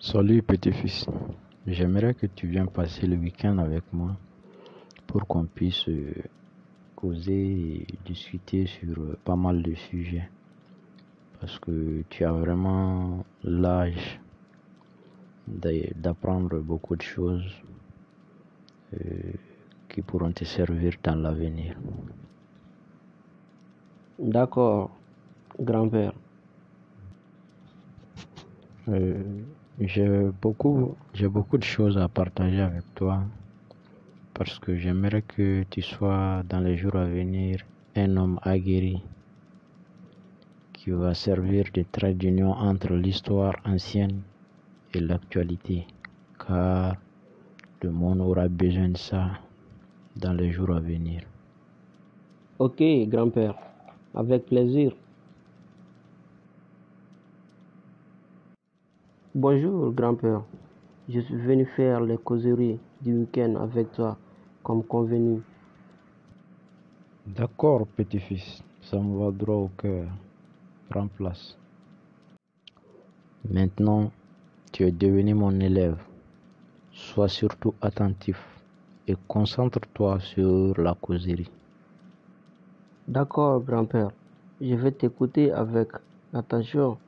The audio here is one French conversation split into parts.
Salut petit-fils, j'aimerais que tu viennes passer le week-end avec moi pour qu'on puisse causer et discuter sur pas mal de sujets parce que tu as vraiment l'âge d'apprendre beaucoup de choses euh, qui pourront te servir dans l'avenir. D'accord, grand-père. J'ai beaucoup de choses à partager avec toi parce que j'aimerais que tu sois dans les jours à venir un homme aguerri qui va servir de trait d'union entre l'histoire ancienne et l'actualité, car le monde aura besoin de ça dans les jours à venir. Ok, grand-père, avec plaisir. Bonjour, grand-père. Je suis venu faire les causeries du week-end avec toi, comme convenu. D'accord, petit-fils, ça me va droit au cœur. Prends place. Maintenant, tu es devenu mon élève. Sois surtout attentif et concentre-toi sur la causerie. D'accord, grand-père. Je vais t'écouter avec attention,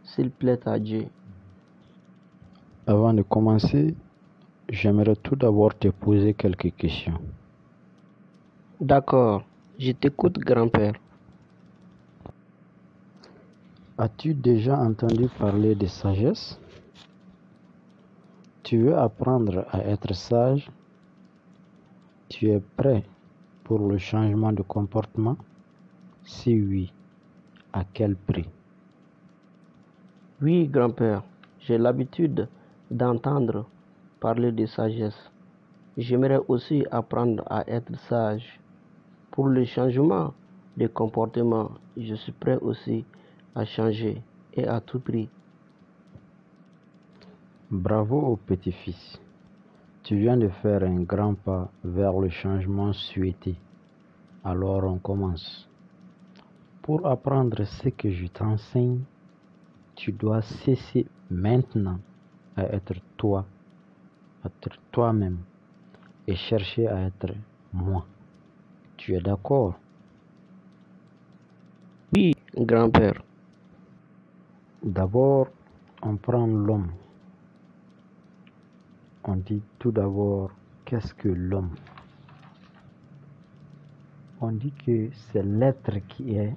s'il plaît à Dieu. Avant de commencer, j'aimerais tout d'abord te poser quelques questions. D'accord, je t'écoute, grand-père. As-tu déjà entendu parler de sagesse? Tu veux apprendre à être sage? Tu es prêt pour le changement de comportement? Si oui, à quel prix? Oui, grand-père, j'ai l'habitude d'entendre parler de sagesse. J'aimerais aussi apprendre à être sage. Pour le changement de comportement, je suis prêt aussi à changer et à tout prix. Bravo au petit-fils. Tu viens de faire un grand pas vers le changement souhaité. Alors on commence. Pour apprendre ce que je t'enseigne, tu dois cesser maintenant à être toi-même et chercher à être moi. Tu es d'accord? Oui, grand-père. D'abord, on prend l'homme. On dit tout d'abord, qu'est-ce que l'homme? On dit que c'est l'être qui est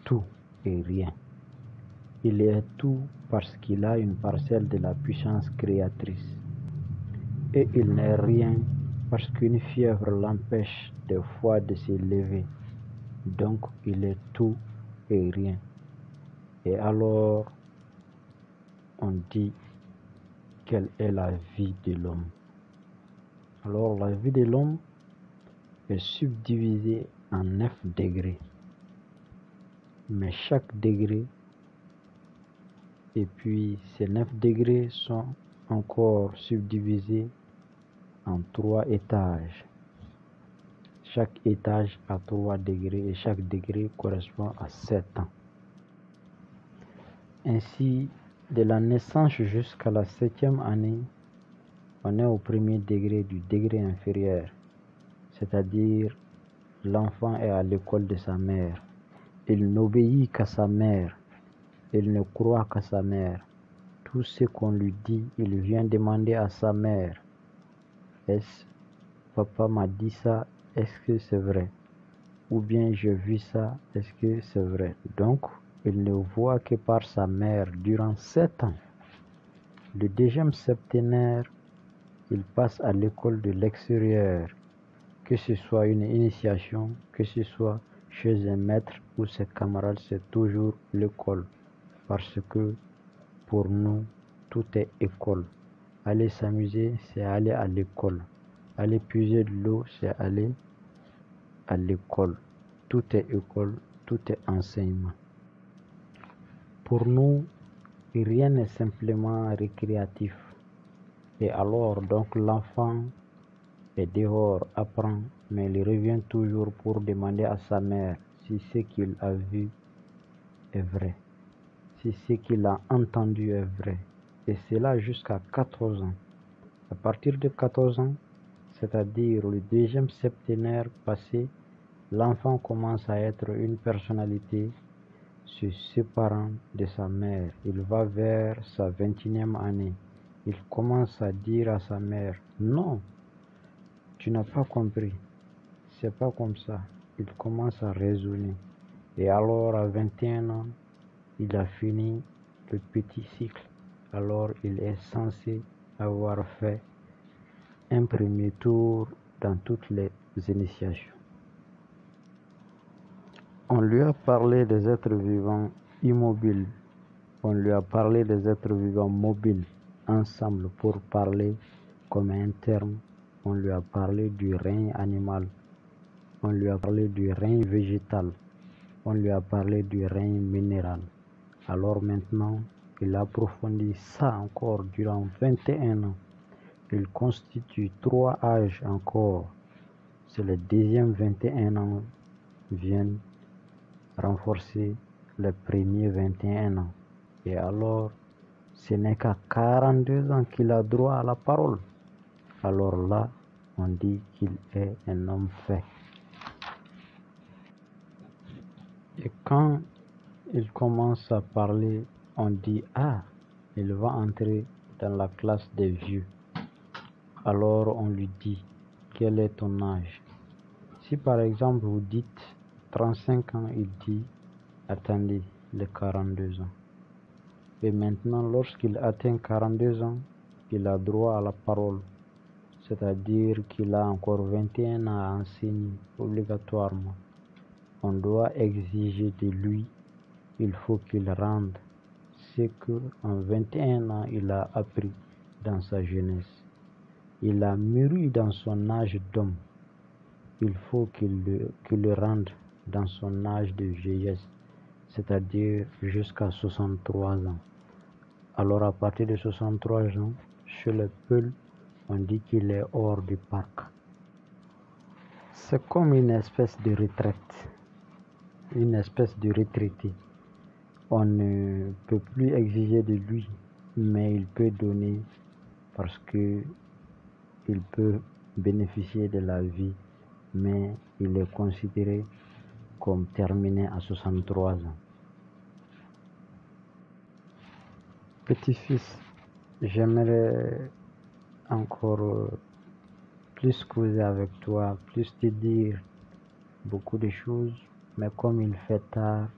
tout et rien. Il est tout parce qu'il a une parcelle de la puissance créatrice. Et il n'est rien parce qu'une fièvre l'empêche des fois de s'élever. Donc il est tout et rien. Et alors, on dit quelle est la vie de l'homme. Alors la vie de l'homme est subdivisée en 9 degrés. Mais chaque degré, et puis ces 9 degrés sont encore subdivisés en 3 étages. Chaque étage a 3 degrés et chaque degré correspond à 7 ans. Ainsi, de la naissance jusqu'à la 7e année, on est au premier degré du degré inférieur, c'est-à-dire l'enfant est à l'école de sa mère. Il n'obéit qu'à sa mère, il ne croit qu'à sa mère. Tout ce qu'on lui dit, il vient demander à sa mère. Est-ce papa m'a dit ça, est-ce que c'est vrai? Ou bien j'ai vu ça, est-ce que c'est vrai? Donc, il ne voit que par sa mère durant 7 ans. Le deuxième septénaire, il passe à l'école de l'extérieur, que ce soit une initiation, que ce soit chez un maître ou ses camarades, c'est toujours l'école. Parce que pour nous, tout est école. Aller s'amuser, c'est aller à l'école. Aller puiser de l'eau, c'est aller à l'école. Tout est école, tout est enseignement. Pour nous, rien n'est simplement récréatif. Et alors, donc, l'enfant est dehors, apprend, mais il revient toujours pour demander à sa mère si ce qu'il a vu est vrai, si ce qu'il a entendu est vrai. et cela jusqu'à 14 ans. À partir de 14 ans, c'est-à-dire le deuxième septénaire passé, l'enfant commence à être une personnalité se séparant de sa mère. Il va vers sa 21e année. Il commence à dire à sa mère, non, tu n'as pas compris, c'est pas comme ça. Il commence à raisonner. Et alors à 21 ans, il a fini le petit cycle. Alors il est censé avoir fait un premier tour dans toutes les initiations. On lui a parlé des êtres vivants immobiles. On lui a parlé des êtres vivants mobiles ensemble pour parler comme un terme. On lui a parlé du règne animal. On lui a parlé du règne végétal. On lui a parlé du règne minéral. Alors maintenant, il approfondit ça encore durant 21 ans. Il constitue 3 âges encore. C'est le deuxième 21 ans viennent renforcer les premiers 21 ans. Et alors, ce n'est qu'à 42 ans qu'il a droit à la parole. Alors là, on dit qu'il est un homme fait. Et quand il commence à parler, on dit, ah, il va entrer dans la classe des vieux. Alors on lui dit, quel est ton âge? Si par exemple vous dites 35 ans, il dit, attendez, les 42 ans. Et maintenant, lorsqu'il atteint 42 ans, il a droit à la parole. C'est-à-dire qu'il a encore 21 ans à enseigner obligatoirement. On doit exiger de lui, il faut qu'il rende ce qu'en 21 ans il a appris dans sa jeunesse. Il a mûri dans son âge d'homme. Il faut qu'il le rende dans son âge de vieillesse, c'est-à-dire jusqu'à 63 ans. Alors à partir de 63 ans, chez le Peul, on dit qu'il est hors du parc. C'est comme une espèce de retraite, une espèce de retraité. On ne peut plus exiger de lui, mais il peut donner parce que il peut bénéficier de la vie, mais il est considéré comme terminé à 63 ans. Petit-fils, j'aimerais encore plus causer avec toi, plus te dire beaucoup de choses, mais comme il fait tard,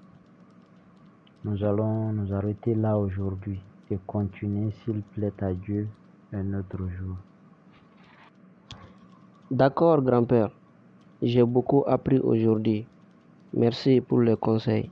nous allons nous arrêter là aujourd'hui et continuer, s'il plaît à Dieu, un autre jour. D'accord, grand-père. J'ai beaucoup appris aujourd'hui. Merci pour les conseils.